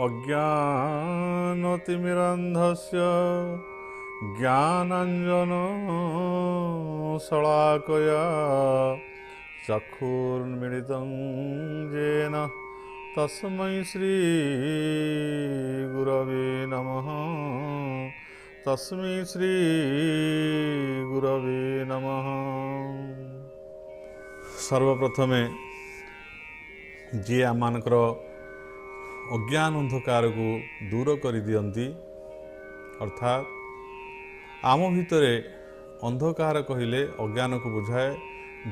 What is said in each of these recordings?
अज्ञानतिमिरन्धस्य ज्ञानाञ्जनशलाकया चक्षुर्मिलितं येन तस्मै श्रीगुरवे नमः। तस्मै श्रीगुरवे नमः। सर्वप्रथमे जी आमर अज्ञान अंधकार को दूर कर दियंती, अर्थात आम भितर अंधकार कहले अज्ञान को बुझाए,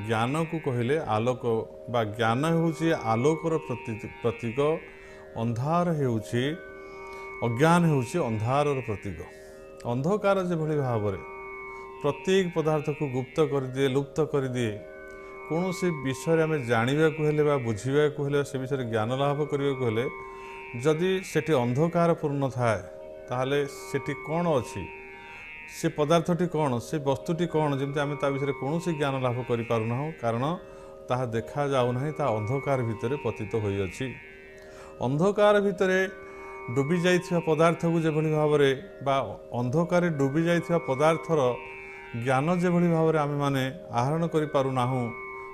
ज्ञान को कहले आलोक बा ज्ञान होउछि आलोकर प्रतीक, अंधार होउछि अज्ञान होउछि अंधारर प्रतीक। अंधकार जे भली भाव प्रत्येक पदार्थ को गुप्त कर दिए, लुप्त कर दिए। कौन से विषय आम जानवा बुझा से विषय ज्ञान लाभ करने जदि सेठी अंधकार पूर्ण थाए ताहले सेठी कौन अच्छी से पदार्थटी कौन से वस्तुटी कौन जमी आम ता विषय कौन से ज्ञान लाभ कर पारना, कारण ताहा देखा जाऊना, ता अंधकार भितर पतित होई अछि। अंधकार भितर डूबी जाइथिबा पदार्थ को जे भली भाव बा अंधकार डूबी जाइथिबा पदार्थर ज्ञान जे भली भाव आम माने आहरण करि पारुनाहु,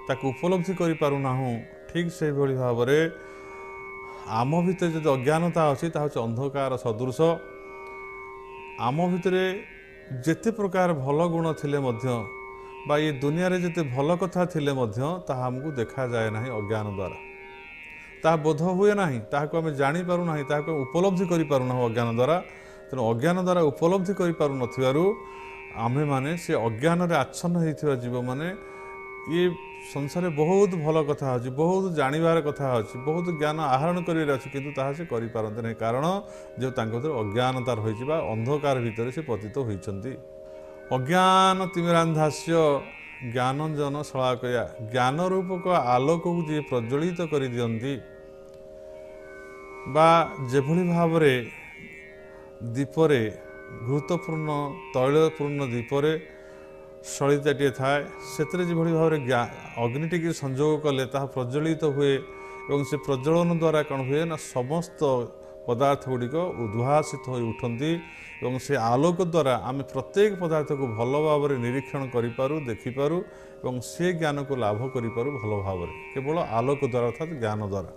ताकू उपलब्धि करि पारुनाहु, ठीक से भली भाव आम भितर जो अज्ञानता अच्छी ता हूँ अंधकार सदृश। आम भितर जेते प्रकार भल गुण थिले मध्य बा ये दुनिया रे जेते भल कथा थिले मध्य ताहा हमको देखा जाए ना अज्ञान द्वारा, ताहा बोध हुए ना, ताहाको आम जानी पारु ना, ताहाको उपलब्धि करि पारु ना अज्ञान द्वारा। तेणु अज्ञान द्वारा उपलब्धि करि पारु नथिबारु आमे माने से अज्ञान रे आच्छन्न होइथिबा जीव माने ये संसार बहुत भल कथा अच्छी, बहुत जानवर कथा अच्छी, बहुत ज्ञान आहरण कर किंतु ताहा से करि पारंते नहीं, कारण जो तांको भीतर अज्ञानता रही अंधकार भितर से पतित होइछंती। अज्ञान तिमिरांधास्य ज्ञानंजन शलाकया, ज्ञान रूपक आलोक को जी प्रज्वलित कर दियंती बा जेभली भाव दीपरे घृतपूर्ण तैलपूर्ण दीपरे सलिताटे थाए से भाव अग्निटी संजोग कले ताहा प्रज्वलित हुए और से प्रज्वलन द्वारा कौन हुए ना समस्त पदार्थ गुड़िक उद्भासित हो उठती और से आलोक द्वारा आम प्रत्येक पदार्थ को भल भाव निरीक्षण करूँ, देखिपारू और से ज्ञान को लाभ करूँ भल भाव केवल आलोक द्वारा अर्थात ज्ञान द्वारा।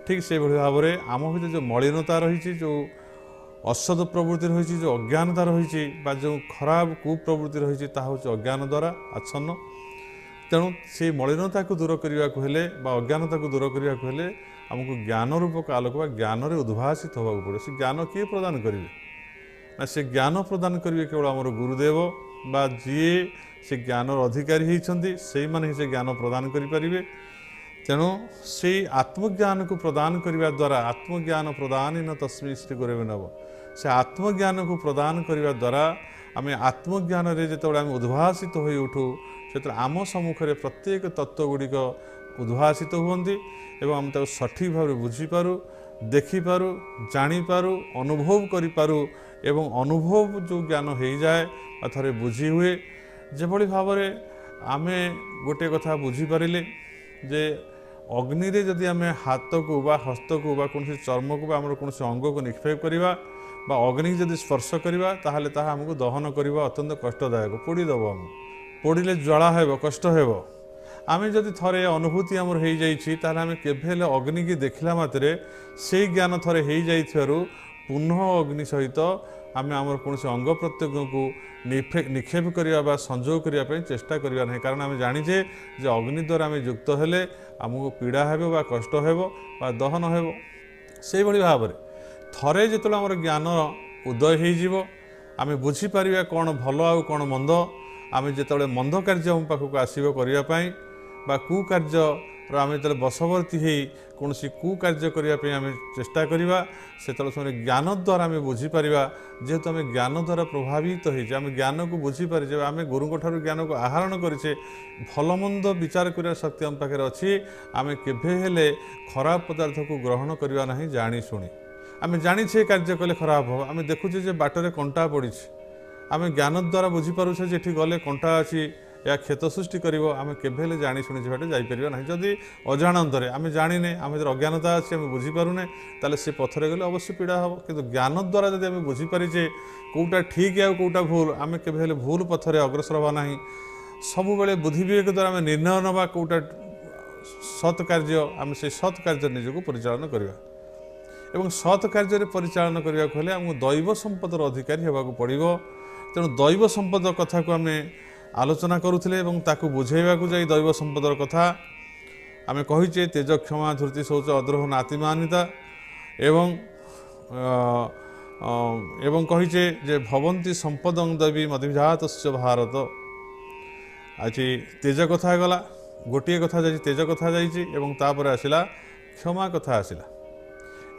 ठीक से भाव आम भीतर जो मलिनता रही, जो असद प्रवृत्ति रही, जो अज्ञानता रही, जो खराब कुप्रवृत्ति रही, ताहा हूँ अज्ञान द्वारा आच्छन्न। तेणु से मलिनता को दूर करने को हेले बा अज्ञानता को दूर करने को हेले आमको ज्ञान रूपक आलोक बा ज्ञान रे उद्भासित होगा पड़े। से ज्ञान किए प्रदान करेंगे ना, से ज्ञान प्रदान करेंगे केवल आमर गुरुदेव बा जी से ज्ञान अधिकारी होती से माने से ज्ञान प्रदान करें। तेणु से आत्मज्ञान को प्रदान करने द्वारा आत्मज्ञान प्रदान न तस्मै श्री गुरवे नमः, से आत्मज्ञान को प्रदान करने द्वारा आम आत्मज्ञान जो आम उद्भासित हो उठू से आम सम्मुखें प्रत्येक तत्व गुड़िक उद्भासित हुंती एवं आम ताको सठिक भाव बुझीपारू, देखिपारू, जानीपारू, अनुभव करूँ एवं अनुभव जो ज्ञान हो जाए थे बुझी हुए। जेभली भाव आम गोटे कथा बुझीपारे जे अग्नि रे जदि आम हाथ को बा हस्त को बा कौन चर्म को आम कौन अंग को निक्षेप करवा बा अग्नि जदि स्पर्श करवा ताहले ताहा हमको दहन करवा अत्यंत कष्टदायक, पोड़ीदेव, आम पोड़े ज्वाला हेब, कष्ट हेब। आम जदि थरे अनुभूति आमर हो जाइछि ताहले आम केभे अग्नि की देखला मात्रे से ज्ञान थरे हो जाइथिबारु पुनः अग्नि सहित आम आमर कौन अंग प्रत्यंग को निक्षेप करने बा संजोग करने चेष्टा करवा नहीं, कारण आम जाचे जे अग्नि द्वारा आम युक्त हेले आमको पीड़ा हेब बा कष्ट हेब बा दहन हेब। से भली भाव थरे जो आमर ज्ञान उदय हो आम बुझीपर कौन भल आ कौन मंद, आम जो मंद कार्य आम पाखक आसब करने बा कुकार्य आम जो बशवर्ती हो कौन कुकार्य करने आम चेष्टा करवा से ज्ञान द्वारा आम बुझीपर जेहेतु आम ज्ञान द्वारा प्रभावित हो आम ज्ञान को बुझीपारे आम गुरुंक ठारू ज्ञान को आहरण करे भलमंद विचार करने शक्ति आम पाखे अच्छी। आम केभे हेले खराब पदार्थ को ग्रहण करवा ना जानी शुणी आम जाचे कार्य कले खराब हम आम देखुचे बाटरे कंटा पड़ी आम ज्ञान द्वारा बुझीपारे गले कंटा अच्छी या क्षत सृष्टि कर आम के जाणी शुणी बाटे जापर ना जदि अजाणतरे आम जाने आम अज्ञानता अच्छे आम बुझीपारे ताले से पथरे गले अवश्य पीड़ा हम कि ज्ञान द्वारा जब आम बुझीपारे कौटा ठीक है कौटा भूल आम के भूल पथरे अग्रसर हवा ना सब बुद्धि विवेक द्वारा आम निर्णय नवा कौटा सत् कार्य आम से सत् कार्य निजक परिचालन करवा एवं सत् कार्य परिचालन करने को हेले आमको दैव संपदर अधिकारी होगा पड़ो तेणु दैव संपद कथा को आम आलोचना करुले बुझेवा जाई दैव संपदर कथा आम कहीचे तेज क्षमा धृति शौच अद्रोह नातिमानिता एवं एवं कहीचे जे भवंती संपदं दैवी मधिजात भारत आज तेज कथा गला गोटे कथा जा तेज कथा जापर आसला क्षमा कथा आसला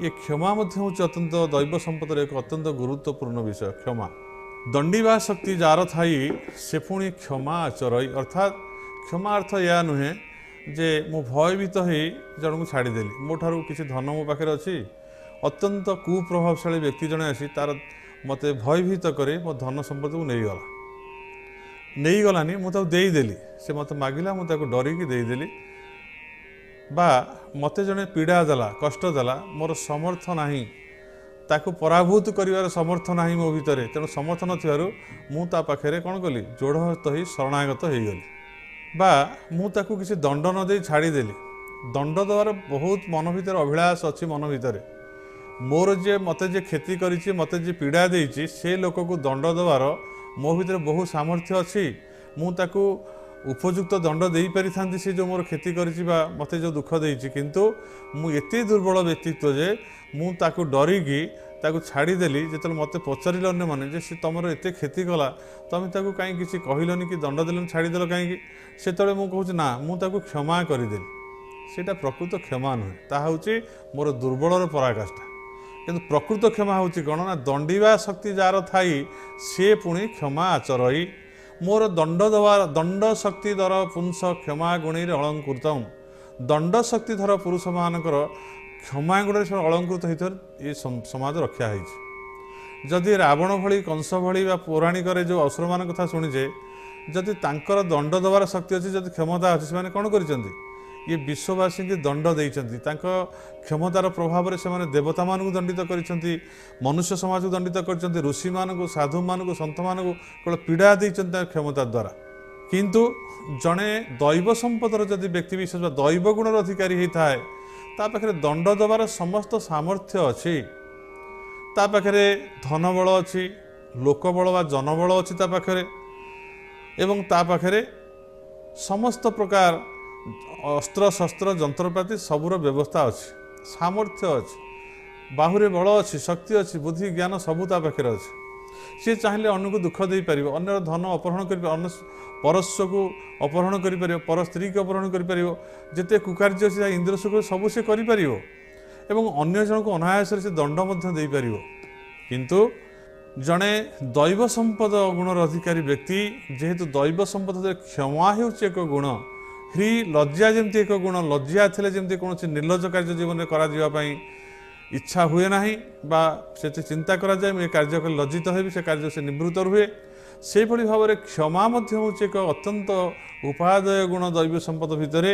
ये क्षमा हूँ अत्यंत दैव संपदर एक अत्यंत गुरुत्वपूर्ण विषय क्षमा दंडीवा शक्ति जार थाई से पुणी क्षमा आचरई अर्थात क्षमा अर्थ या नुहे जे मु भयभीत हो जन को छाड़देली मोठार किसी धन मो पाखे अच्छी अत्यंत कुप्रभावशाली व्यक्ति जड़े आसी तार मत भयभीत करे मो धन संपत्ति को नहीं गलानी मुझे देदेली से मत मागिला मुझे डरिकी देदेली बा मते जड़े पीड़ा देला कष्ट देला मोर समर्थ नाही ताकू पराभूत कर समर्थ ना मो भितर तेणु समर्थ ना पाखे कौन कली जोड़हस्त हो शरणागत हो गली बा मुझे किसी दंड न दे छाड़देली दंड देवार बहुत मन भर अभिलाष अच्छी मन भितर मोर जे मत जे क्षति करी मत जे पीड़ा देती से लोक को दंड देवार मो भर बहुत सामर्थ्य अच्छी मुझे उपयुक्त दंड दे पारि था सी जो मोर क्षति करी मत जो दुख देती किंतु मुझे दुर्बल व्यक्तित्व जे मुझे डरिकी छाड़देली जो मत पचारे अन्य मैंने सी तुम एत क्षति कला तुम कहीं किसी कहलनि कि दंड देलन छाड़देल कहीं से मुझे ना मुझे क्षमा करदेली सेटा प्रकृत क्षमा नुहे ताकि मोर दुर्बल पराकाष्ठा किंतु प्रकृत क्षमा हूँ कौन ना दंडीवा शक्ति जार थाई सी पुणी क्षमा आचरई मोर दंड शक्ति दर पुंस क्षमा गुणी अलंकृतम दंड शक्ति धर पुरुष मानकर क्षमा गुण से अलंकृत होकर ये समाज रक्षा है जदि रावण भली कंस भली पौराणिक जो असुर मान कथा शुणीचे जदि तांकर दंड देवार शक्ति अच्छी जदि क्षमता अच्छी से कौन कर ये विश्ववासी की दंड देइछंती क्षमतार प्रभाव से देवता मान दंडित कर मनुष्य समाज को दंडित कर ऋषि मान साधु मान सन्थ मान केवल पीड़ा देइछंती क्षमता द्वारा किंतु जड़े दैव संपदर जदि व्यक्ति विशेष दैव गुणर अधिकारी होता है पाखे दंड देवार समस्त सामर्थ्य अच्छी पाखे धन बल अच्छी लोक बल व जनबल अच्छी पाखे एवं पाखे समस्त प्रकार अस्त्र शस्त्र जंत्रपाति सबूर व्यवस्था अच्छी सामर्थ्य अच्छी बाहुरे बल अच्छी शक्ति अच्छी बुद्धि ज्ञान सबू पाखे अच्छी सी चाहिए अन्य को दुख दे पार अन्य धन अपहरण कर अन्य परस्व को अपहरण कर पर स्त्री को अपहरण कर जिते कुकार्य अच्छे इंद्र सुख सबू से कर अन्य जन को अनायास से दंड दे पार किंतु जड़े दैव संपद गुणर अधिकारी व्यक्ति जेहेतु दैव संपद क्षमा हो एक गुण ह्री लज्जा जमती एक गुण लज्जा थे जमी कौन निर्लज कार्य जीवन में करा इच्छा हुए ना से चिंता कराए ये कार्य कर लज्जित हो से कार्य से निवृत्त रुहे से भाव में क्षमा हूँ एक अत्यंत उपादेय गुण दैव संपद भितर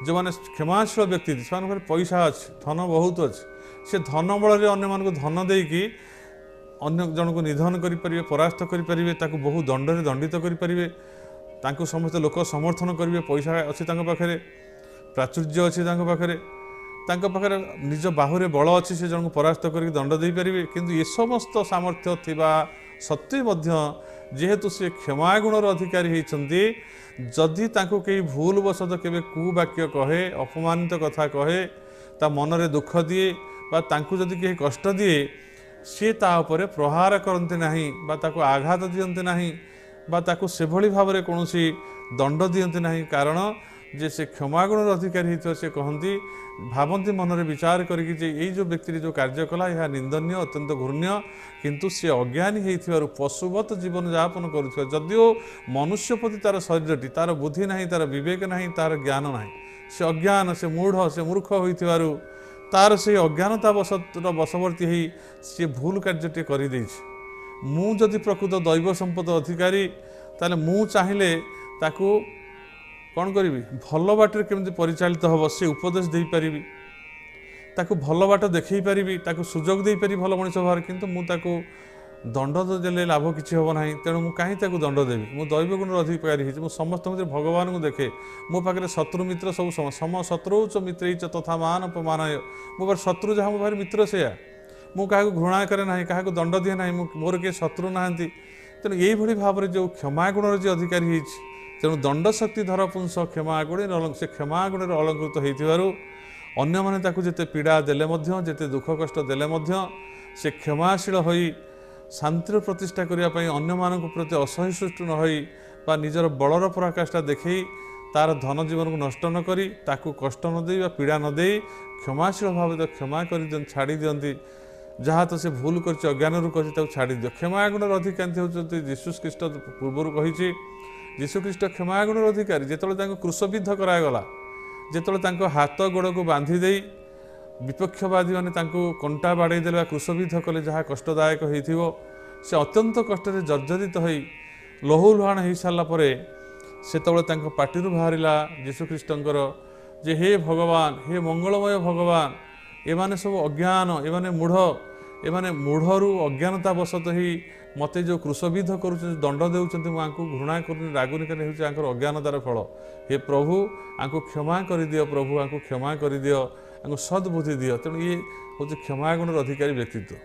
जो मैंने क्षमाशील व्यक्ति से पैसा अच्छी धन बहुत अच्छी से धन बल अन्य धन देकी अन्य जन को निधन करें परास्त करें बहु दंड दंडित करें समस्त लोक समर्थन करेंगे पैसा अच्छी पाखे प्राचुर्य अच्छी पाखे निज बाहुरे बल अच्छी से जन को परास्त कर दंड दे पारे किंतु ये समस्त सामर्थ्य थिबा सत्वे जेहेतु से क्षमा गुणर अधिकारी होती जदि कहीं भूल वशत के कुवाक्य कहे अपमानित कथा कहे ता मन रे दुख दिए जदि कहीं कष्ट दिए सी तापर प्रहार करते नहीं आघात दियंते नहीं से भली भाव में कौन दंड दियंते नहीं कारण जे से क्षमागुणर अधिकारी होता से कहती भावती मन में विचार करी जो व्यक्ति जो कार्य कला यह निंदनीय अत्यंत घृण्य किंतु से अज्ञानी होइथिबारु पशुवत जीवन यापन करुवा जदिओ मनुष्य प्रति तार शरीरटी तार बुद्धि नहीं तार विवेक नहीं तार ज्ञान नहीं से अज्ञान से मूढ़ से मूर्ख होइथिबारु तार से अज्ञानता बशवर्ती हो सी भूल कार्यटे कर जदि प्रकृत दैव संपद अधिकारी ताले मु चाहिए ତାକୁ କ'ଣ କରିବି ଭଲ ବାଟରେ କେମିତି ପରିଚାଳିତ ହେବ ସେ ଉପଦେଶ ଦେଇପାରିବି, ତାକୁ ଭଲ ବାଟ ଦେଖାଇ ପାରିବି, ତାକୁ ସୁଯୋଗ ଦେଇପାରିବି ଭଲ ମଣିଷ ହେବାର। କିନ୍ତୁ ମୁଁ ତାକୁ ଦଣ୍ଡ ଦେଲେ ଲାଭ କିଛି ହେବ ନାହିଁ, ତେଣୁ ମୁଁ କାହିଁ ତାକୁ ଦଣ୍ଡ ଦେବି? ମୁଁ ଦୈବ ଗୁଣର ଅଧିକାରୀ ହେଇଛି, ମୁଁ ସମସ୍ତଙ୍କ ଭିତରେ ଭଗବାନଙ୍କୁ ଦେଖେ। ମୋ ପାଖରେ ଶତ୍ରୁ ମିତ୍ର ସବୁ ସମ ଶତ୍ରୁ ଚ ମିତ୍ରୈ ଚ ତଥା ମାନ ଅପମାନୟ। ମୋ ପାଖରେ ଶତ୍ରୁ ଯାହା ମୋ ପାଖରେ ମିତ୍ର ସେୟା। ମୁଁ କାହାକୁ ଘୃଣା କରେ ନାହିଁ, କାହାକୁ ଦଣ୍ଡ ଦିଏ ନାହିଁ, ମୋର କିଏ ଶତ୍ରୁ ନାହାନ୍ତି। ତେଣୁ ଏଇଭଳି ଭାବରେ ଯେଉଁ କ୍ଷମା ଗୁଣର ଯିଏ ଅଧିକାରୀ ହେଇଛି, ତେଣୁ ଦଣ୍ଡ ଶକ୍ତି ଧର ପୁଂସ କ୍ଷମା ଗୁଣରେ ସେ କ୍ଷମା ଗୁଣରେ ଅଳଙ୍କୃତ ହେଇଥିବାରୁ ଅନ୍ୟମାନେ ତାକୁ ଯେତେ ପୀଡ଼ା ଦେଲେ ମଧ୍ୟ, ଯେତେ ଦୁଃଖ କଷ୍ଟ ଦେଲେ ମଧ୍ୟ ସେ କ୍ଷମାଶୀଳ ହୋଇ ଶାନ୍ତିର ପ୍ରତିଷ୍ଠା କରିବା ପାଇଁ ଅନ୍ୟମାନଙ୍କ ପ୍ରତି ଅସହିଷ୍ଣୁ ନ ହୋଇ ବା ନିଜର ବଳର ପରାକାଷ୍ଠା ଦେଖାଇ ତାର ଧନ ଜୀବନକୁ ନଷ୍ଟ ନ କରି, ତାକୁ କଷ୍ଟ ନ ଦେଇ ବା ପୀଡ଼ା ନ ଦେଇ କ୍ଷମାଶୀଳ ଭାବେ ତାକୁ କ୍ଷମା କରିଦିଅନ୍ତି, ଛାଡ଼ି ଦିଅନ୍ତି। ଯାହା ତ ସେ ଭୁଲ କରିଛି, ଅଜ୍ଞାନରୁ କରିଛି, ତାକୁ ଛାଡ଼ି ଦିଅ। କ୍ଷମା ଗୁଣର ଅଧିକାରୀ ହେଉଛନ୍ତି ଯୀଶୁଖ୍ରୀଷ୍ଟ। ପୂର୍ବରୁ କହିଛି ଯୀଶୁଖ୍ରୀଷ୍ଟ କ୍ଷମା ଗୁଣର ଅଧିକାରୀ। ଯେତେବେଳେ ତାଙ୍କୁ କ୍ରୁଶବିଦ୍ଧ କରାଗଲା, ଯେତେବେଳେ ତାଙ୍କ ହାତ ଗୋଡ଼କୁ ବାନ୍ଧି ଦେଇ ବିପକ୍ଷବାଦୀ ମାନେ ତାଙ୍କୁ କଣ୍ଟା ବାଡ଼େଇ ଦେଲେ ବା କ୍ରୁଶବିଦ୍ଧ କଲେ, ଯାହା କଷ୍ଟଦାୟକ ହେଇଥିବ, ସେ ଅତ୍ୟନ୍ତ କଷ୍ଟରେ ଜର୍ଜରିତ ହୋଇ ଲହୁ ଲୁହାଣ ହେଇସାରିଲା ପରେ ସେତେବେଳେ ତାଙ୍କ ପାଟିରୁ ବାହାରିଲା ଯୀଶୁଖ୍ରୀଷ୍ଟଙ୍କର ଯେ ହେ ଭଗବାନ, ହେ ମଙ୍ଗଳମୟ ଭଗବାନ, ଏମାନେ ସବୁ ଅଜ୍ଞାନ, ଏମାନେ ମୂଢ଼ରୁ ଅଜ୍ଞାନତା ବଶତଃ ହେଇ ମୋତେ ଯେଉଁ କ୍ରୁଶବିଦ୍ଧ କରୁଛନ୍ତି, ଦଣ୍ଡ ଦେଉଛନ୍ତି, ମୁଁ ଆଙ୍କୁ ଘୃଣା କରୁନି, ରାଗୁନି, କାରଣ ହେଉଛି ଆଙ୍କର ଅଜ୍ଞାନତାର ଫଳ। ହେ ପ୍ରଭୁ, ଆଙ୍କୁ କ୍ଷମା କରିଦିଅ, ପ୍ରଭୁ ଆଙ୍କୁ କ୍ଷମା କରିଦିଅ, ଆଙ୍କୁ ସଦ୍ବୁଦ୍ଧି ଦିଅ। ତେଣୁ ଇଏ ହେଉଛି କ୍ଷମା ଗୁଣର ଅଧିକାରୀ ବ୍ୟକ୍ତିତ୍ୱ।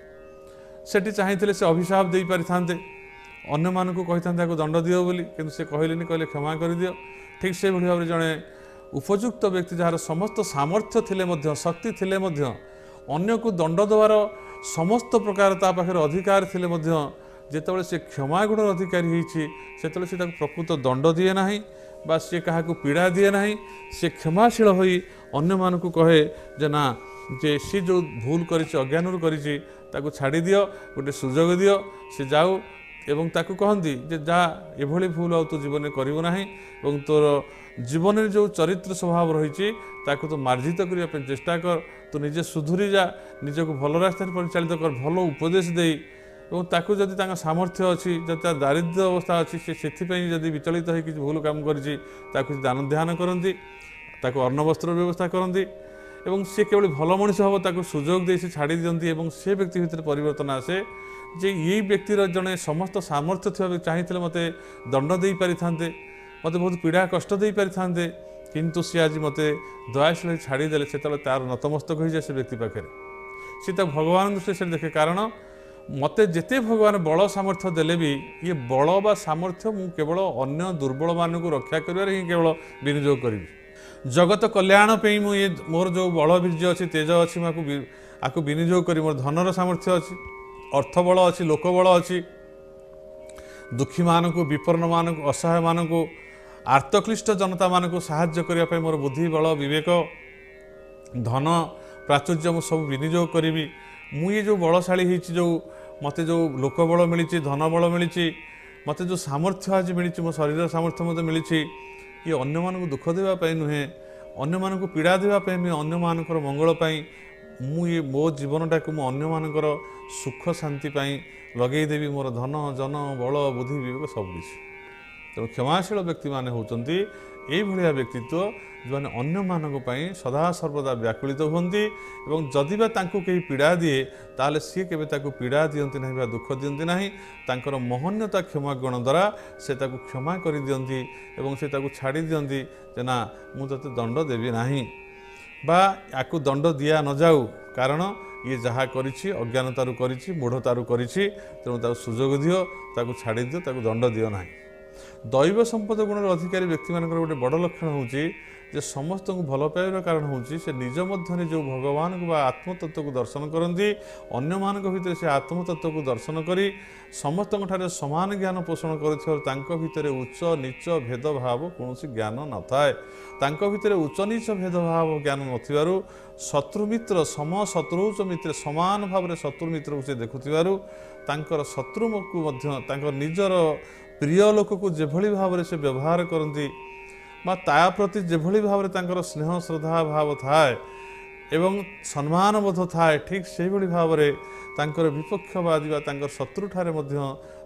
ସେଠି ଚାହିଁଥିଲେ ସେ ଅଭିଶାପ ଦେଇପାରିଥାନ୍ତେ, ଅନ୍ୟମାନଙ୍କୁ କହିଥାନ୍ତେ ଆକୁ ଦଣ୍ଡ ଦିଅ ବୋଲି, କିନ୍ତୁ ସେ କହିଲେନି, କହିଲେ କ୍ଷମା କରିଦିଅ। ଠିକ୍ ସେଭଳି ଭାବରେ ଜଣେ ଉପଯୁକ୍ତ ବ୍ୟକ୍ତି ଯାହାର ସମସ୍ତ ସାମର୍ଥ୍ୟ ଥିଲେ ମଧ୍ୟ, ଶକ୍ତି ଥିଲେ ମଧ୍ୟ, ଅନ୍ୟକୁ ଦଣ୍ଡ ଦେବାର ସମସ୍ତ ପ୍ରକାର ତା ପାଖରେ ଅଧିକାର ଥିଲେ ମଧ୍ୟ, ଯେତେବେଳେ ସେ କ୍ଷମା ଗୁଣର ଅଧିକାରୀ ହେଇଛି, ସେତେବେଳେ ସେ ତାକୁ ପ୍ରକୃତ ଦଣ୍ଡ ଦିଏ ନାହିଁ ବା ସେ କାହାକୁ ପୀଡ଼ା ଦିଏ ନାହିଁ। ସେ କ୍ଷମାଶୀଳ ହୋଇ ଅନ୍ୟମାନଙ୍କୁ କହେ ଯେ ନା, ଯେ ସେ ଯେଉଁ ଭୁଲ କରିଛି, ଅଜ୍ଞାନରୁ କରିଛି, ତାକୁ ଛାଡ଼ି ଦିଅ, ଗୋଟେ ସୁଯୋଗ ଦିଅ, ସେ ଯାଉ। ଏବଂ ତାକୁ କହନ୍ତି ଯେ ଯା, ଏଭଳି ଭୁଲ ଆଉ ତୁ ଜୀବନରେ କରିବୁ ନାହିଁ, ଏବଂ ତୋର ଜୀବନରେ ଯେଉଁ ଚରିତ୍ର ସ୍ୱଭାବ ରହିଛି ତାକୁ ତୁ ମାର୍ଜିତ କରିବା ପାଇଁ ଚେଷ୍ଟା କର, ତୁ ନିଜେ ସୁଧୁରି ଯା, ନିଜକୁ ଭଲ ରାସ୍ତାରେ ପରିଚାଳିତ କର, ଭଲ ଉପଦେଶ ଦେଇ। ଏବଂ ତାକୁ ଯଦି ତାଙ୍କ ସାମର୍ଥ୍ୟ ଅଛି, ଯଦି ତା ଦାରିଦ୍ର୍ୟ ଅବସ୍ଥା ଅଛି, ସେ ସେଥିପାଇଁ ଯଦି ବିଚଳିତ ହୋଇ କିଛି ଭୁଲ କାମ କରିଛି, ତାକୁ ଦାନ ଧ୍ୟାନ କରନ୍ତି, ତାକୁ ଅନ୍ନବସ୍ତ୍ରର ବ୍ୟବସ୍ଥା କରନ୍ତି, ଏବଂ ସେ କେବଳ ଭଲ ମଣିଷ ହେବ ତାକୁ ସୁଯୋଗ ଦେଇ ସେ ଛାଡ଼ି ଦିଅନ୍ତି। ଏବଂ ସେ ବ୍ୟକ୍ତି ଭିତରେ ପରିବର୍ତ୍ତନ ଆସେ ଯେ ଏଇ ବ୍ୟକ୍ତିର ଜଣେ ସମସ୍ତ ସାମର୍ଥ୍ୟ ଥିବା ବ୍ୟକ୍ତି ଚାହିଁଥିଲେ ମୋତେ ଦଣ୍ଡ ଦେଇପାରିଥାନ୍ତେ, ମୋତେ ବହୁତ ପୀଡ଼ା କଷ୍ଟ ଦେଇପାରିଥାନ୍ତେ, କିନ୍ତୁ ସେ ଆଜି ମୋତେ ଦୟାଶୀଳ ଛାଡ଼ିଦେଲେ। ସେତେବେଳେ ତାର ନତମସ୍ତକ ହୋଇଯାଏ ସେ ବ୍ୟକ୍ତି ପାଖରେ। ସେ ତାକୁ ଭଗବାନ ଦୃଷ୍ଟିରେ ଦେଖେ, କାରଣ ମୋତେ ଯେତେ ଭଗବାନ ବଳ ସାମର୍ଥ୍ୟ ଦେଲେ ବି ଇଏ ବଳ ବା ସାମର୍ଥ୍ୟ ମୁଁ କେବଳ ଅନ୍ୟ ଦୁର୍ବଳମାନଙ୍କୁ ରକ୍ଷା କରିବାରେ ହିଁ କେବଳ ବିନିଯୋଗ କରିବି। ଜଗତ କଲ୍ୟାଣ ପାଇଁ ମୁଁ ମୋର ଯେଉଁ ବଳ ବୀର୍ଯ୍ୟ ଅଛି, ତେଜ ଅଛି, ମୁଁ ଆକୁ ବିନିଯୋଗ କରି, ମୋର ଧନର ସାମର୍ଥ୍ୟ ଅଛି, ଅର୍ଥ ବଳ ଅଛି, ଲୋକ ବଳ ଅଛି, ଦୁଃଖୀମାନଙ୍କୁ, ବିପନ୍ନମାନଙ୍କୁ, ଅସହାୟମାନଙ୍କୁ, ଆର୍ତ୍ତକ୍ଲିଷ୍ଟ ଜନତାମାନଙ୍କୁ ସାହାଯ୍ୟ କରିବା ପାଇଁ ମୋର ବୁଦ୍ଧି, ବଳ, ବିବେକ, ଧନ, ପ୍ରାଚୁର୍ଯ୍ୟ ମୁଁ ସବୁ ବିନିଯୋଗ କରିବି। ମୁଁ ଏ ଯେଉଁ ବଳଶାଳୀ ହେଇଛି, ମୋତେ ଯେଉଁ ଲୋକ ବଳ ମିଳିଛି, ଧନ ବଳ ମିଳିଛି, ମୋତେ ଯେଉଁ ସାମର୍ଥ୍ୟ ଆଜି ମିଳିଛି, ମୋ ଶରୀରର ସାମର୍ଥ୍ୟ ମୋତେ ମିଳିଛି, ଇଏ ଅନ୍ୟମାନଙ୍କୁ ଦୁଃଖ ଦେବା ପାଇଁ ନୁହେଁ, ଅନ୍ୟମାନଙ୍କୁ ପୀଡ଼ା ଦେବା ପାଇଁ ନୁହେଁ, ଅନ୍ୟମାନଙ୍କର ମଙ୍ଗଳ ପାଇଁ। ମୁଁ ମୋ ଜୀବନଟାକୁ ମୁଁ ଅନ୍ୟମାନଙ୍କର ସୁଖ ଶାନ୍ତି ପାଇଁ ଲଗେଇଦେବି, ମୋର ଧନ, ଜନ, ବଳ, ବୁଦ୍ଧି, ବିବେକ ସବୁକିଛି। ତେଣୁ କ୍ଷମାଶୀଳ ବ୍ୟକ୍ତିମାନେ ହେଉଛନ୍ତି ଏଇଭଳିଆ ବ୍ୟକ୍ତିତ୍ୱ ଯେଉଁମାନେ ଅନ୍ୟମାନଙ୍କ ପାଇଁ ସଦାସର୍ବଦା ବ୍ୟାକୁଳିତ ହୁଅନ୍ତି, ଏବଂ ଯଦି ବା ତାଙ୍କୁ କେହି ପୀଡ଼ା ଦିଏ ତାହେଲେ ସିଏ କେବେ ତାକୁ ପୀଡ଼ା ଦିଅନ୍ତି ନାହିଁ ବା ଦୁଃଖ ଦିଅନ୍ତି ନାହିଁ। ତାଙ୍କର ମହନୀୟତା କ୍ଷମା ଗୁଣ ଦ୍ୱାରା ସେ ତାକୁ କ୍ଷମା କରିଦିଅନ୍ତି ଏବଂ ସେ ତାକୁ ଛାଡ଼ି ଦିଅନ୍ତି ଯେ ନା, ମୁଁ ତୋତେ ଦଣ୍ଡ ଦେବି ନାହିଁ ବା ୟାକୁ ଦଣ୍ଡ ଦିଆ ନଯାଉ, କାରଣ ଇଏ ଯାହା କରିଛି ଅଜ୍ଞାନତାରୁ କରିଛି, ମୂଢ଼ତାରୁ କରିଛି, ତେଣୁ ତାକୁ ସୁଯୋଗ ଦିଅ, ତାକୁ ଛାଡ଼ି ଦିଅ, ତାକୁ ଦଣ୍ଡ ଦିଅ ନାହିଁ। ଦୈବ ସମ୍ପଦ ଗୁଣର ଅଧିକାରୀ ବ୍ୟକ୍ତିମାନଙ୍କର ଗୋଟେ ବଡ଼ ଲକ୍ଷଣ ହେଉଛି ଯେ ସମସ୍ତଙ୍କୁ ଭଲ ପାଇବାର କାରଣ ହେଉଛି ସେ ନିଜ ମଧ୍ୟରେ ଯେଉଁ ଭଗବାନଙ୍କୁ ବା ଆତ୍ମତତ୍ତ୍ୱକୁ ଦର୍ଶନ କରନ୍ତି, ଅନ୍ୟମାନଙ୍କ ଭିତରେ ସେ ଆତ୍ମତତ୍ତ୍ୱକୁ ଦର୍ଶନ କରି ସମସ୍ତଙ୍କଠାରେ ସମାନ ଜ୍ଞାନ ପୋଷଣ କରୁଥିବାରୁ ତାଙ୍କ ଭିତରେ ଉଚ୍ଚ ନୀଚ ଭେଦଭାବ କୌଣସି ଜ୍ଞାନ ନଥାଏ। ତାଙ୍କ ଭିତରେ ଉଚ୍ଚ ନୀଚ ଭେଦଭାବ ଜ୍ଞାନ ନଥିବାରୁ ଶତ୍ରୁ ମିତ୍ର ଶତ୍ରୁଚ ମିତ୍ର ସମାନ ଭାବରେ ଶତ୍ରୁ ମିତ୍ରକୁ ସେ ଦେଖୁଥିବାରୁ ତାଙ୍କର ଶତ୍ରୁକୁ ମଧ୍ୟ ତାଙ୍କ ନିଜର ପ୍ରିୟ ଲୋକକୁ ଯେଭଳି ଭାବରେ ସେ ବ୍ୟବହାର କରନ୍ତି ବା ତା ପ୍ରତି ଯେଭଳି ଭାବରେ ତାଙ୍କର ସ୍ନେହ ଶ୍ରଦ୍ଧା ଭାବ ଥାଏ, ଏବଂ ସମ୍ମାନ ବୋଧ ଥାଏ, ଠିକ୍ ସେହିଭଳି ଭାବରେ ତାଙ୍କର ବିପକ୍ଷବାଦୀ ବା ତାଙ୍କର ଶତ୍ରୁଠାରେ ମଧ୍ୟ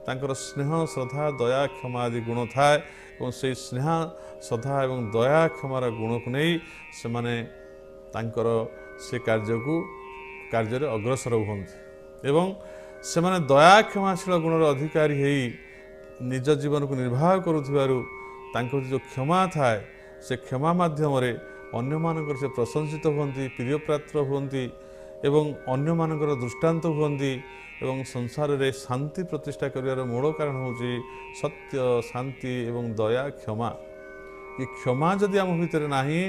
ତାଙ୍କର ସ୍ନେହ ଶ୍ରଦ୍ଧା ଦୟା କ୍ଷମା ଆଦି ଗୁଣ ଥାଏ ଏବଂ ସେହି ସ୍ନେହ ଶ୍ରଦ୍ଧା ଏବଂ ଦୟା କ୍ଷମାର ଗୁଣକୁ ନେଇ ସେମାନେ ତାଙ୍କର ସେ କାର୍ଯ୍ୟରେ ଅଗ୍ରସର ହୁଅନ୍ତି ଏବଂ ସେମାନେ ଦୟା କ୍ଷମାଶୀଳ ଗୁଣର ଅଧିକାରୀ ହେଇ ନିଜ ଜୀବନକୁ ନିର୍ବାହ କରୁଥିବାରୁ ତାଙ୍କର ଯେଉଁ କ୍ଷମା ଥାଏ ସେ କ୍ଷମା ମାଧ୍ୟମରେ ଅନ୍ୟମାନଙ୍କର ସେ ପ୍ରଶଂସିତ ହୁଅନ୍ତି, ପ୍ରିୟପାତ୍ର ହୁଅନ୍ତି ଏବଂ ଅନ୍ୟମାନଙ୍କର ଦୃଷ୍ଟାନ୍ତ ହୁଅନ୍ତି ଏବଂ ସଂସାରରେ ଶାନ୍ତି ପ୍ରତିଷ୍ଠା କରିବାର ମୂଳ କାରଣ ହେଉଛି ସତ୍ୟ, ଶାନ୍ତି ଏବଂ ଦୟା କ୍ଷମା। ଏ କ୍ଷମା ଯଦି ଆମ ଭିତରେ ନାହିଁ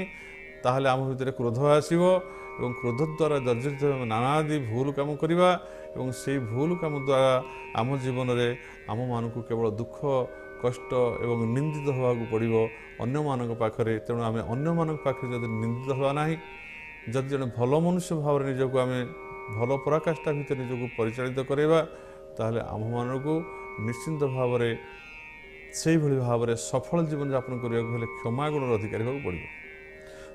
ତାହେଲେ ଆମ ଭିତରେ କ୍ରୋଧ ଆସିବ ଏବଂ କ୍ରୋଧ ଦ୍ୱାରା ଜର୍ଜରିତ ଆମେ ନାନାଦି ଭୁଲ କାମ କରିବା ଏବଂ ସେଇ ଭୁଲ କାମ ଦ୍ୱାରା ଆମ ଜୀବନରେ ଆମମାନଙ୍କୁ କେବଳ ଦୁଃଖ କଷ୍ଟ ଏବଂ ନିନ୍ଦିତ ହେବାକୁ ପଡ଼ିବ ଅନ୍ୟମାନଙ୍କ ପାଖରେ। ତେଣୁ ଆମେ ଅନ୍ୟମାନଙ୍କ ପାଖରେ ଯଦି ନିନ୍ଦିତ ହେବା ନାହିଁ, ଯଦି ଜଣେ ଭଲ ମନୁଷ୍ୟ ଭାବରେ ନିଜକୁ ଆମେ ଭଲ ପରାକାଷ୍ଠା ଭିତରେ ନିଜକୁ ପରିଚାଳିତ କରାଇବା ତାହେଲେ ଆମମାନଙ୍କୁ ନିଶ୍ଚିନ୍ତ ଭାବରେ ସେଇଭଳି ଭାବରେ ସଫଳ ଜୀବନଯାପନ କରିବାକୁ ହେଲେ କ୍ଷମା ଗୁଣର ଅଧିକାରୀ ହେବାକୁ ପଡ଼ିବ।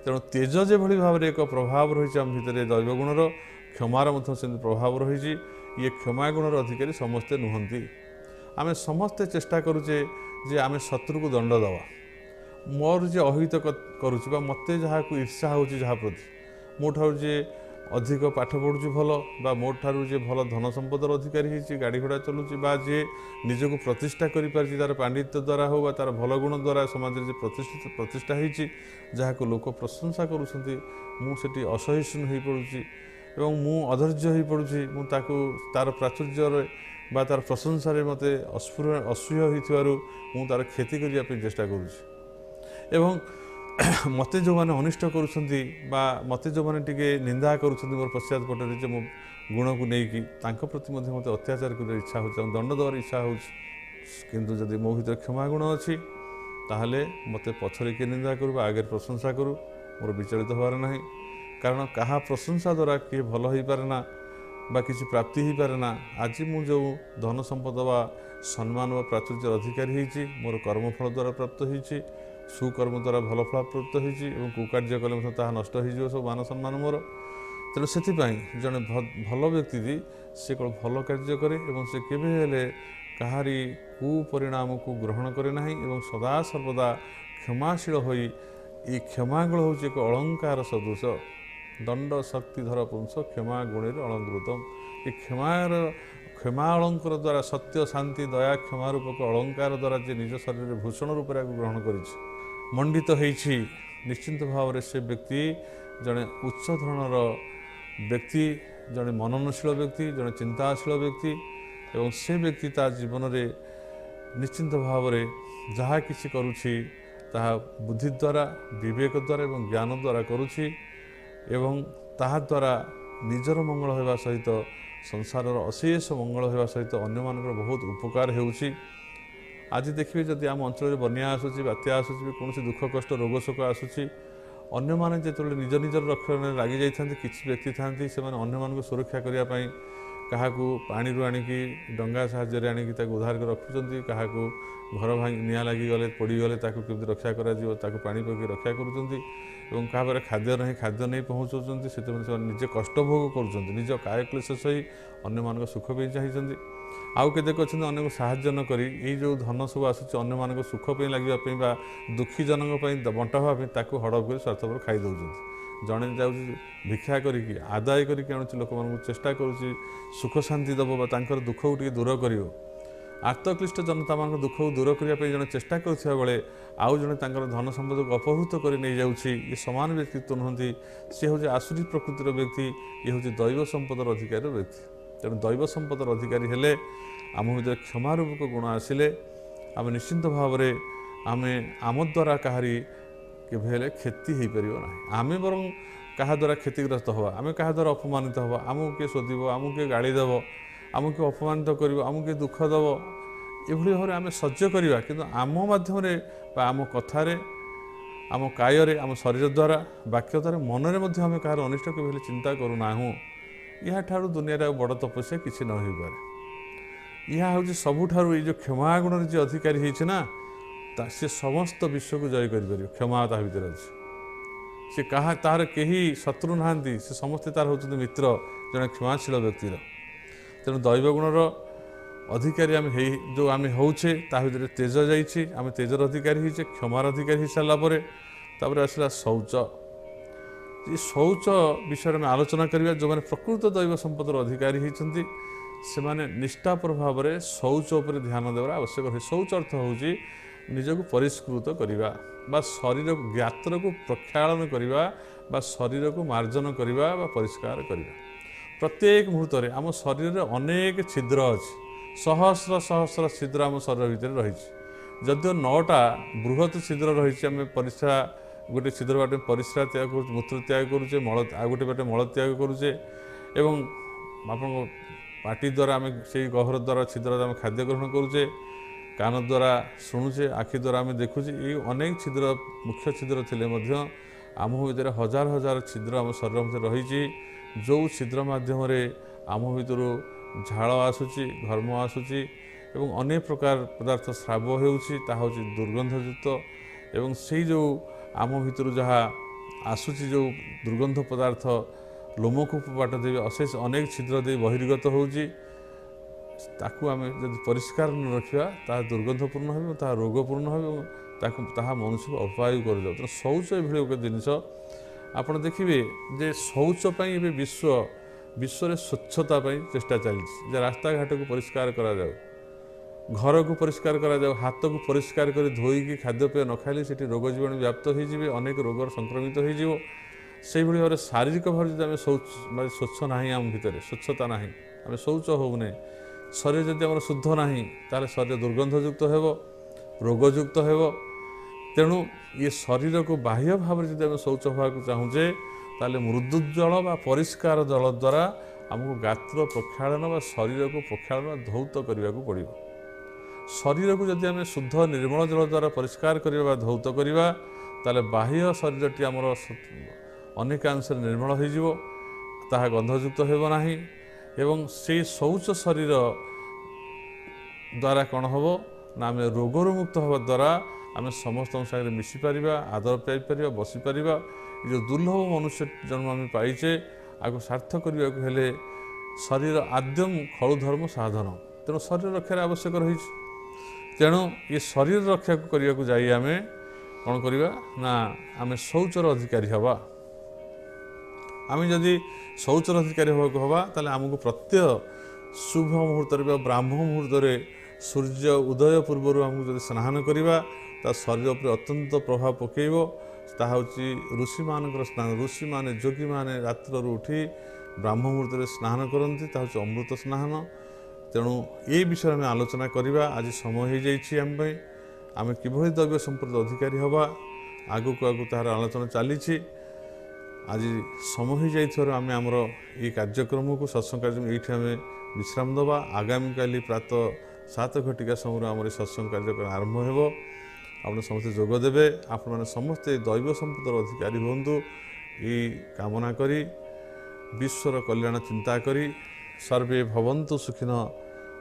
ତେଣୁ ତେଜ ଯେଭଳି ଭାବରେ ଏକ ପ୍ରଭାବ ରହିଛି ଆମ ଭିତରେ ଦୈବ ଗୁଣର, କ୍ଷମାର ମଧ୍ୟ ସେମିତି ପ୍ରଭାବ ରହିଛି। ଇଏ କ୍ଷମା ଗୁଣର ଅଧିକାରୀ ସମସ୍ତେ ନୁହନ୍ତି। ଆମେ ସମସ୍ତେ ଚେଷ୍ଟା କରୁଛେ ଯେ ଆମେ ଶତ୍ରୁକୁ ଦଣ୍ଡ ଦେବା, ମୋର ଯିଏ ଅହିତ କରୁଛି ବା ମୋତେ ଯାହାକୁ ଈର୍ଷା ହେଉଛି ଯାହା ପ୍ରତି, ମୋ ଠାରୁ ଯିଏ ଅଧିକ ପାଠ ପଢ଼ୁଛି ଭଲ ବା ମୋ ଠାରୁ ଯିଏ ଭଲ ଧନ ସମ୍ପଦର ଅଧିକାରୀ ହେଇଛି, ଗାଡ଼ି ଘୋଡ଼ା ଚଲୁଛି ବା ଯିଏ ନିଜକୁ ପ୍ରତିଷ୍ଠା କରିପାରିଛି ତା'ର ପାଣ୍ଡିତ୍ୟ ଦ୍ୱାରା ହେଉ ବା ତା'ର ଭଲ ଗୁଣ ଦ୍ୱାରା ସମାଜରେ ଯେ ପ୍ରତିଷ୍ଠା ହେଇଛି, ଯାହାକୁ ଲୋକ ପ୍ରଶଂସା କରୁଛନ୍ତି, ମୁଁ ସେଠି ଅସହିଷ୍ଣୁ ହୋଇପଡ଼ୁଛି ଏବଂ ମୁଁ ଅଧୈର୍ଯ୍ୟ ହୋଇପଡ଼ୁଛି। ମୁଁ ତାକୁ ତା'ର ପ୍ରାଚୁର୍ଯ୍ୟରେ ବା ତା'ର ପ୍ରଶଂସାରେ ମୋତେ ଅସହ୍ୟ ହୋଇଥିବାରୁ ମୁଁ ତା'ର କ୍ଷତି କରିବା ପାଇଁ ଚେଷ୍ଟା କରୁଛି ଏବଂ ମୋତେ ଯେଉଁମାନେ ଅନିଷ୍ଟ କରୁଛନ୍ତି ବା ମୋତେ ଯେଉଁମାନେ ଟିକେ ନିନ୍ଦା କରୁଛନ୍ତି ମୋର ପଶ୍ଚାତ ପଟରେ ଯେ ମୋ ଗୁଣକୁ ନେଇକି, ତାଙ୍କ ପ୍ରତି ମଧ୍ୟ ମୋତେ ଅତ୍ୟାଚାର କରିବାର ଇଚ୍ଛା ହେଉଛି ଏବଂ ଦଣ୍ଡ ଦେବାର ଇଚ୍ଛା ହେଉଛି। କିନ୍ତୁ ଯଦି ମୋ ଭିତରେ କ୍ଷମା ଗୁଣ ଅଛି ତାହେଲେ ମୋତେ ପଛରେ କିଏ ନିନ୍ଦା କରୁ ବା ଆଗରେ ପ୍ରଶଂସା କରୁ, ମୋର ବିଚଳିତ ହେବାର ନାହିଁ। କାରଣ କାହା ପ୍ରଶଂସା ଦ୍ୱାରା କିଏ ଭଲ ହୋଇପାରେ ନା ବା କିଛି ପ୍ରାପ୍ତି ହୋଇପାରେ ନା। ଆଜି ମୁଁ ଯେଉଁ ଧନ ସମ୍ପଦ ବା ସମ୍ମାନ ବା ପ୍ରାଚୁର୍ଯ୍ୟର ଅଧିକାରୀ ହେଇଛି, ମୋର କର୍ମଫଳ ଦ୍ୱାରା ପ୍ରାପ୍ତ ହେଇଛି, ସୁକର୍ମ ଦ୍ୱାରା ଭଲ ଫଳ ପ୍ରାପ୍ତ ହେଇଛି ଏବଂ କୁକାର୍ଯ୍ୟ କଲେ ମଧ୍ୟ ତାହା ନଷ୍ଟ ହୋଇଯିବ ସବୁ ମାନ ସମ୍ମାନ ମୋର। ତେଣୁ ସେଥିପାଇଁ ଜଣେ ଭଲ ବ୍ୟକ୍ତି ସେ କେବଳ ଭଲ କାର୍ଯ୍ୟ କରେ ଏବଂ ସେ କେବେ ହେଲେ କାହାରି କୁପରିଣାମକୁ ଗ୍ରହଣ କରେ ନାହିଁ ଏବଂ ସଦାସର୍ବଦା କ୍ଷମାଶୀଳ ହୋଇ, ଏ କ୍ଷମାଗୁଣ ହେଉଛି ଏକ ଅଳଙ୍କାର ସଦୃଶ। ଦଣ୍ଡ ଶକ୍ତିଧର ପୁଂସ କ୍ଷମା ଗୁଣରେ ଅଳଙ୍କୃତମ୍। ଏ କ୍ଷମା ଅଳଙ୍କାର ଦ୍ୱାରା ସତ୍ୟ, ଶାନ୍ତି, ଦୟା, କ୍ଷମା ରୂପକ ଅଳଙ୍କାର ଦ୍ୱାରା ଯେ ନିଜ ଶରୀରରେ ଭୂଷଣ ରୂପରେ ଏହାକୁ ଗ୍ରହଣ କରିଛି, ମଣ୍ଡିତ ହେଇଛି, ନିଶ୍ଚିନ୍ତ ଭାବରେ ସେ ବ୍ୟକ୍ତି ଜଣେ ଉଚ୍ଚ ଧରଣର ବ୍ୟକ୍ତି, ଜଣେ ମନନଶୀଳ ବ୍ୟକ୍ତି, ଜଣେ ଚିନ୍ତାଶୀଳ ବ୍ୟକ୍ତି ଏବଂ ସେ ବ୍ୟକ୍ତି ତା ଜୀବନରେ ନିଶ୍ଚିନ୍ତ ଭାବରେ ଯାହା କିଛି କରୁଛି ତାହା ବୁଦ୍ଧି ଦ୍ୱାରା, ବିବେକ ଦ୍ୱାରା ଏବଂ ଜ୍ଞାନ ଦ୍ୱାରା କରୁଛି ଏବଂ ତାହା ଦ୍ୱାରା ନିଜର ମଙ୍ଗଳ ହେବା ସହିତ ସଂସାରର ଅଶେଷ ମଙ୍ଗଳ ହେବା ସହିତ ଅନ୍ୟମାନଙ୍କର ବହୁତ ଉପକାର ହେଉଛି। ଆଜି ଦେଖିବେ ଯଦି ଆମ ଅଞ୍ଚଳରେ ବନ୍ୟା ଆସୁଛି, ବାତ୍ୟା ଆସୁଛି, କୌଣସି ଦୁଃଖ କଷ୍ଟ ରୋଗ ଶୋକ ଆସୁଛି, ଅନ୍ୟମାନେ ଯେତେବେଳେ ନିଜ ନିଜର ରକ୍ଷଣରେ ଲାଗିଯାଇଥାନ୍ତି, କିଛି ବ୍ୟକ୍ତି ଥାନ୍ତି ସେମାନେ ଅନ୍ୟମାନଙ୍କୁ ସୁରକ୍ଷା କରିବା ପାଇଁ କାହାକୁ ପାଣିରୁ ଆଣିକି ଡଙ୍ଗା ସାହାଯ୍ୟରେ ଆଣିକି ତାକୁ ଉଦ୍ଧାର କରି ରଖୁଛନ୍ତି, କାହାକୁ ଘର ନିଆଁ ଲାଗିଗଲେ ପୋଡ଼ିଗଲେ ତାକୁ କେମିତି ରକ୍ଷା କରାଯିବ ତାକୁ ପାଣି ପକାଇ ରକ୍ଷା କରୁଛନ୍ତି ଏବଂ କାହା ପାଖରେ ଖାଦ୍ୟ ନାହିଁ ଖାଦ୍ୟ ନେଇ ପହଞ୍ଚାଉଛନ୍ତି। ସେଥିପାଇଁ ସେମାନେ ନିଜେ କଷ୍ଟ ଭୋଗ କରୁଛନ୍ତି, ନିଜ କାୟକ୍ଲେଶ ସହି ଅନ୍ୟମାନଙ୍କ ସୁଖ ପାଇଁ ଚାହିଁଛନ୍ତି। ଆଉ କେତେକ ଅଛନ୍ତି ଅନ୍ୟକୁ ସାହାଯ୍ୟ ନ କରି ଏଇ ଯେଉଁ ଧନ ସବୁ ଆସୁଛି ଅନ୍ୟମାନଙ୍କ ସୁଖ ପାଇଁ ଲାଗିବା ପାଇଁ ବା ଦୁଃଖୀ ଜଣଙ୍କ ପାଇଁ ବଣ୍ଟା ହେବା ପାଇଁ ତାକୁ ହଡ଼ପ କରି ସ୍ୱାର୍ଥପର ଖାଇ ଦେଉଛନ୍ତି। ଜଣେ ଯାଉଛି ଭିକ୍ଷା କରିକି ଆଦାୟ କରିକି ଆଣୁଛି, ଲୋକମାନଙ୍କୁ ଚେଷ୍ଟା କରୁଛି ସୁଖ ଶାନ୍ତି ଦେବ ବା ତାଙ୍କର ଦୁଃଖକୁ ଟିକେ ଦୂର କରିବ। ଆର୍ତ୍ତକ୍ଲିଷ୍ଟ ଜନତାମାନଙ୍କ ଦୁଃଖକୁ ଦୂର କରିବା ପାଇଁ ଜଣେ ଚେଷ୍ଟା କରୁଥିବା ବେଳେ ଆଉ ଜଣେ ତାଙ୍କର ଧନ ସମ୍ପଦକୁ ଅପହୃତ କରି ନେଇଯାଉଛି। ଏ ସମାନ ବ୍ୟକ୍ତିତ୍ୱ ନୁହନ୍ତି, ସେ ହେଉଛି ଆସୁରୀ ପ୍ରକୃତିର ବ୍ୟକ୍ତି, ଇଏ ହେଉଛି ଦୈବ ସମ୍ପଦର ଅଧିକାରୀର ବ୍ୟକ୍ତି। ତେଣୁ ଦୈବ ସମ୍ପଦର ଅଧିକାରୀ ହେଲେ ଆମ ଭିତରେ କ୍ଷମା ରୂପକ ଗୁଣ ଆସିଲେ ଆମେ ନିଶ୍ଚିନ୍ତ ଭାବରେ ଆମ ଦ୍ୱାରା କାହାରି କେବେ ହେଲେ କ୍ଷତି ହୋଇପାରିବ ନାହିଁ। ଆମେ ବରଂ କାହା ଦ୍ୱାରା କ୍ଷତିଗ୍ରସ୍ତ ହେବା, ଆମେ କାହା ଦ୍ୱାରା ଅପମାନିତ ହେବା, ଆମକୁ କିଏ ଶୋଧିବ, ଆମକୁ କିଏ ଗାଳି ଦେବ, ଆମକୁ କିଏ ଅପମାନିତ କରିବ, ଆମକୁ କିଏ ଦୁଃଖ ଦେବ, ଏଭଳି ଭାବରେ ଆମେ ସହ୍ୟ କରିବା। କିନ୍ତୁ ଆମ ମାଧ୍ୟମରେ ବା ଆମ କଥାରେ, ଆମ କାୟରେ, ଆମ ଶରୀର ଦ୍ୱାରା, ବାକ୍ୟ ଦ୍ୱାରା, ମନରେ ମଧ୍ୟ ଆମେ କାହାର ଅନିଷ୍ଟ କେବେ ହେଲେ ଚିନ୍ତା କରୁନାହୁଁ। ଏହାଠାରୁ ଦୁନିଆରେ ଆଉ ବଡ଼ ତପସ୍ୟା କିଛି ନ ହୋଇପାରେ। ଏହା ହେଉଛି ସବୁଠାରୁ ଏଇ ଯେଉଁ କ୍ଷମା ଗୁଣରେ ଯିଏ ଅଧିକାରୀ ହେଇଛି ନା, ସେ ସମସ୍ତ ବିଶ୍ୱକୁ ଜୟ କରିପାରିବ। କ୍ଷମା ତା ଭିତରେ ଅଛି। से कहा तार कहीं शत्रु नहांती से समस्ते तार होचंती मित्र जड़े क्षमाशील व्यक्तिर तेणु दैव गुणर अधिकारी आम जो आम होचे ता भीतर तेज जाइए आम तेजर अधिकारी होचे क्षमार अधिकारी हो सारापर तापर आसला शौच ये शौच विषय में आलोचना करवा जो मैंने प्रकृत दैव संपदर अधिकारी होती से माने निष्ठापर भाव में शौच उपर ध्यान देवार आवश्यक है। शौच अर्थ हूँ निजक परिष्कृत करवा बा शरीर गात्र को प्रक्षालन करवा बा शरीर को मार्जन करवा बा परिष्कार करवा। प्रत्येक मुहूर्त में आम शरीर में अनेक छिद्र अच्छी सहस्र सहस्र छिद्र आम शरीर भितर रही जदिव 9टा बृहत छिद्र रही आम परिस्रा गोटे छिद्र बाटे परिस्रा त्याग कर मूत्र त्याग करुचे मल आ गोटे बाटे मल त्याग करुचे एवं आप पाटी द्वारा आम से गहर द्वारा छिद्र आम खाद्य ग्रहण करुचे कान द्वारा शुणुचे आखि द्वारा आम देखुचे ये अनेक छिद्र मुख्य छिद्र थिले मध्य आम भीतर हजार हजार छिद्र आम शरीर मध्य रही जो छिद्र माध्यम आम भीतर झाड़ आसूची घर्म आसूची एवं अनेक प्रकार पदार्थ स्राव होउची दुर्गंधयुक्त एवं से जो आम भीतर जहाँ आसूची जो दुर्गंध पदार्थ लोमकूप बाट दे अशेष अनेक छिद्र दे बहिर्गत होउची ताकू आम जब परिष्कार न रखा ता दुर्गंधपूर्ण हो रोगपूर्ण हो मनुष्य को अपायु कर दो। शौच ये गोटे जिनस आप देखिए जे शौच विश्व विश्व स्वच्छता चेष्टा चली रास्ता घाट को परिष्कार करा जाओ घर को परिष्कार करा जाओ हाथ को परिष्कार कर धोईकी खाद्यपेय न खाइले से रोग जीवाणु व्याप्त हो अनेक रोग संक्रमित हो भाव शारीरिक भाव जब आम शौच स्वच्छ ना आम भितर स्वच्छता ना आम शौच होने शरीर जब आम शुद्ध ना ताले शरीर दुर्गंधयुक्त हो रोगयुक्त हो तेणु ये शरीर को बाह्य भाव में जब आम शौच होगा चाहूचे ताले मृदु जल बा परिष्कार जल द्वारा आमको गात्र प्रक्षालन बा शरीर को प्रक्षालन धौत करने को पड़ो। शरीर को जब आम शुद्ध निर्मल जल द्वारा परिष्कार करवा धौत करवा ताले बाह्य शरीरटी आमर अनेकांश निर्मल हो गंधयुक्त होना एवं से शौच शरीर द्वारा कौन हम ना आम रोगर मुक्त हवा द्वारा आम समस्त सागर मिशीपर आदर पाइपर बसीपर जो दुर्लभ मनुष्य जन्म आम पाइचे आगे सार्थ करने को हेले शरीर आद्यम खलु धर्म साधन तेणु शरीर रक्षार आवश्यक रही तेणु ये शरीर रक्षा करने को जाई आम कौन करवा ना आम शौचर अधिकारी हवा। आम जदि शौचर अधिकारी हवा ताले आमको प्रत्यय शुभ मुहूर्त ब्राह्म मुहूर्त सूर्य उदय पूर्व आमको जब स्नान करवा शरीर पर अत्यंत प्रभाव पकेब ताहा ऋषि मान स्नान ऋषि माने योगी माने रात्र उठी ब्राह्म मुहूर्त स्नान करती अमृत स्नान तेणु ये विषय में आलोचना करवा आज समय हो जाए आम किभली दैव संपद अधिकारी हवा आगु को आगु तार आलोचना चली आज समय हो जाइए आम आमर ये कार्यक्रम को सत्संग कार्यक्रम ये आम विश्राम दबा आगामी काली प्रातः 7 घटिका समय आम सत्संग कार्यक्रम आरंभ हो आपने समस्ते जोगदेवे आपण मैंने समस्ते दैव संपदर अधिकारी हूँ ये कामना करी विश्वर कल्याण चिंता करी सर्वे भवन्तु सुखिन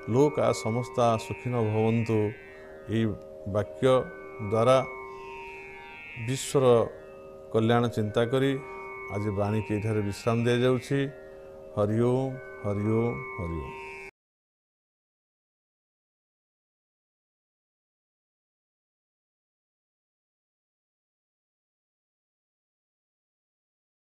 लोका समस्ता सुखिन भवन्तु ये वाक्य द्वारा विश्वर कल्याण चिंता करी आज वाणी के विश्राम दि जाऊँगी। हरि ओम हरि ओम हरि ओम।